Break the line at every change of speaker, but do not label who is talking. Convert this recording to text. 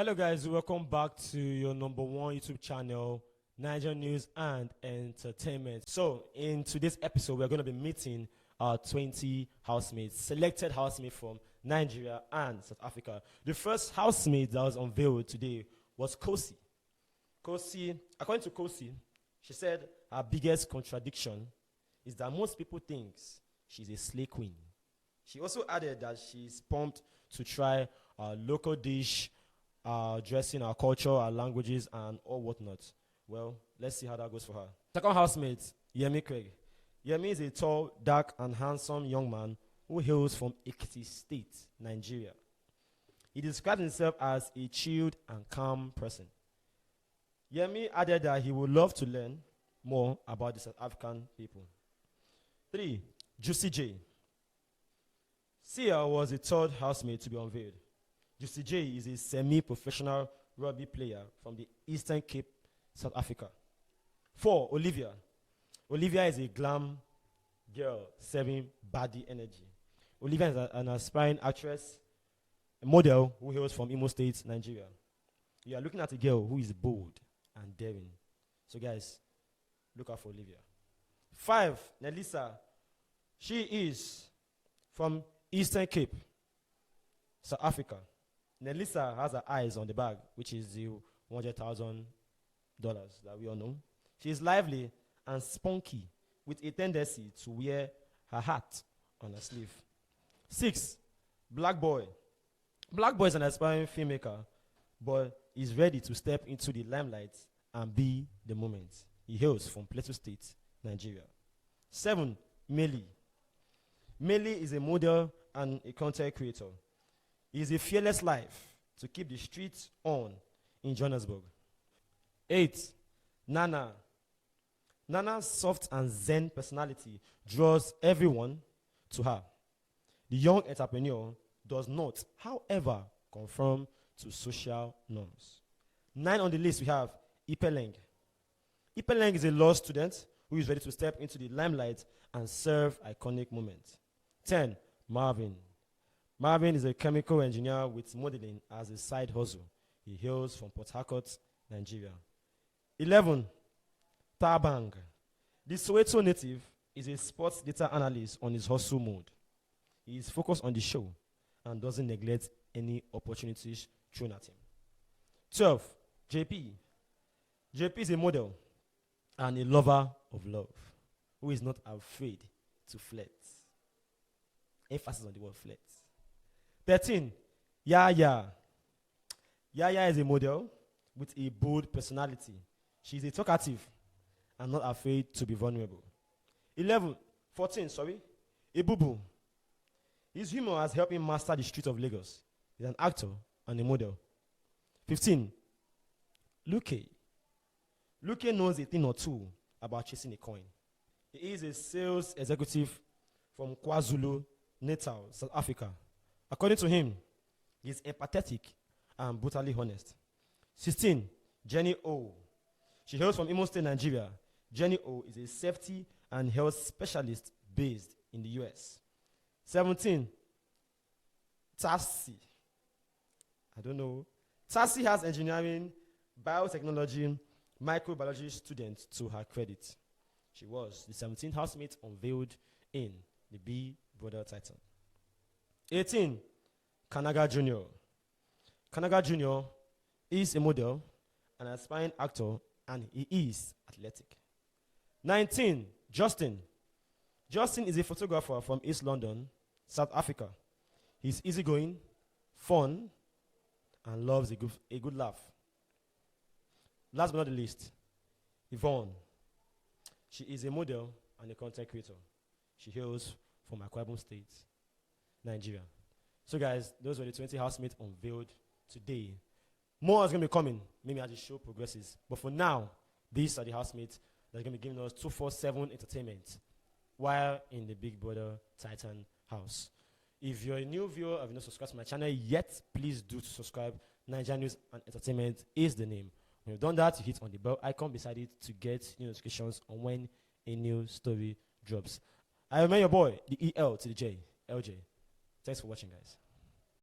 Hello guys, welcome back to your number one YouTube channel, NAIJA News and Entertainment. So in today's episode, we're going to be meeting our 20 housemates, selected housemates from Nigeria and South Africa. The first housemate that was unveiled today was Kosi. Kosi, according to Kosi, she said her biggest contradiction is that most people think she's a slay queen. She also added that she's pumped to try a local dish, dressing, our culture, our languages, and all whatnot. Well, let's see how that goes for her. Second housemate, Yemi Craig. Yemi is a tall, dark, and handsome young man who hails from Ekiti State, Nigeria. He describes himself as a chilled and calm person. Yemi added that he would love to learn more about the South African people. 3. Juicy J. Sia was the third housemate to be unveiled. Juicy J is a semi-professional rugby player from the Eastern Cape, South Africa. 4. Olivia. Olivia is a glam girl serving body energy. Olivia is an aspiring actress, a model who hails from Imo State, Nigeria. You are looking at a girl who is bold and daring. So guys, look out for Olivia. 5. Nelisa. She is from Eastern Cape, South Africa. Nelisa has her eyes on the bag, which is the $100,000 that we all know. She is lively and spunky with a tendency to wear her hat on her sleeve. 6. Black Boy. Black Boy is an aspiring filmmaker, but is ready to step into the limelight and be the moment. He hails from Plateau State, Nigeria. 7. Melly. Melly is a model and a content creator. He is a fearless life to keep the streets on in Johannesburg. 8. Nana. Nana's soft and zen personality draws everyone to her. The young entrepreneur does not, however, conform to social norms. 9 on the list, we have Ipeleng. Ipeleng is a law student who is ready to step into the limelight and serve iconic moments. 10. Marvin. Marvin is a chemical engineer with modeling as a side hustle. He hails from Port Harcourt, Nigeria. 11. Tabang. The Soweto native is a sports data analyst on his hustle mode. He is focused on the show and doesn't neglect any opportunities thrown at him. 12. JP. JP is a model and a lover of love who is not afraid to flirt. Emphasis on the word flirt. 13. Yaya. Yaya is a model with a bold personality. She is a talkative and not afraid to be vulnerable. 14, Ebubu. His humor has helped him master the streets of Lagos. He's an actor and a model. 15. Luke. Luke knows a thing or two about chasing a coin. He is a sales executive from KwaZulu, Natal, South Africa. According to him, he is empathetic and brutally honest. 16. Jenny O. She hails from Imo State, Nigeria. Jenny O is a safety and health specialist based in the US. 17. Tassi. I don't know. Tassi has engineering, biotechnology, microbiology students to her credit. She was the 17th housemate unveiled in the bbtitans. 18. Kanaga Jr. Kanaga Jr. is a model, an aspiring actor, and he is athletic. 19. Justin. Justin is a photographer from East London, South Africa. He's easygoing, fun, and loves a good laugh. Last but not the least, Yvonne. She is a model and a content creator. She hails from Akwa Ibom State, Nigeria. So guys, those were the 20 housemates unveiled today. More is going to be coming, maybe as the show progresses. But for now, these are the housemates that are going to be giving us 247 entertainment while in the Big Brother Titan house. If you're a new viewer, have not subscribed to my channel yet, please do subscribe. NAIJA News and Entertainment is the name. When you've done that, you hit on the bell icon beside it to get new notifications on when a new story drops. I remain your boy, the EL to the J, LJ. Thanks for watching, guys.